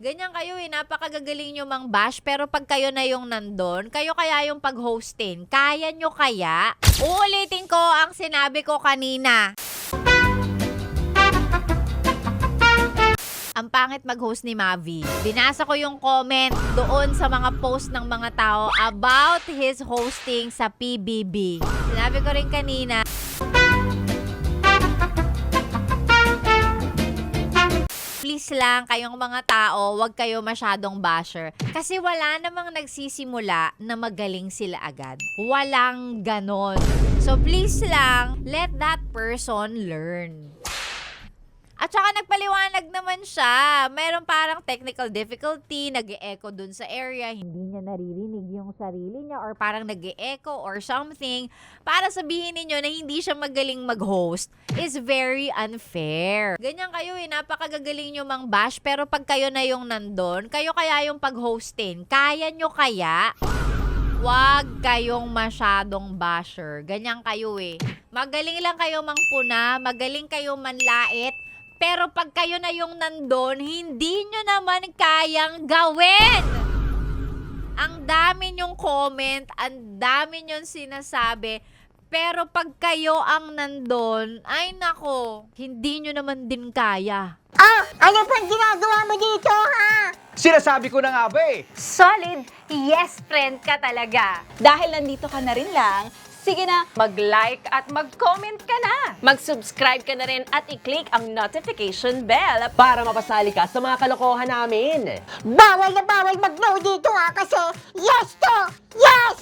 Ganyan kayo napakagagaling nyo mang bash, pero pag kayo na yung nandun, kayo kaya yung pag-hostin. Kaya nyo kaya? Uulitin ko ang sinabi ko kanina. Ang pangit mag-host ni Mavi. Binasa ko yung comment doon sa mga post ng mga tao about his hosting sa PBB. Sinabi ko rin kanina, please lang, kayong mga tao, wag kayo masyadong basher. Kasi wala namang nagsisimula na magaling sila agad. Walang ganon. So please lang, let that person learn. At saka nagpaliwanag naman siya. Mayroon parang technical difficulty, nag-e-echo dun sa area, hindi niya naririnig yung sarili niya or parang nag-e-echo or something. Para sabihin ninyo na hindi siya magaling mag-host is very unfair. Ganyan kayo napakagagaling nyo mang bash, pero pag kayo na yung nandun, kayo kaya yung pag-hostin. Kaya nyo kaya? Wag kayong masyadong basher. Ganyan kayo Magaling lang kayo mangpuna, magaling kayo manlait, pero pag kayo na yung nandun, hindi nyo naman kayang gawin. Ang dami nyong comment, ang dami nyong sinasabi, pero pag kayo ang nandun, ay nako, hindi nyo naman din kaya. Ano pang ginagawa mo dito, ha? Sinasabi ko na nga ba Solid yes friend ka talaga. Dahil nandito ka na rin lang, sige na, mag-like at mag-comment ka na. Mag-subscribe ka na rin at i-click ang notification bell para mapasali ka sa mga kalokohan namin. Bawal na bawal mag-no dito, ha? Kasi yes to yes!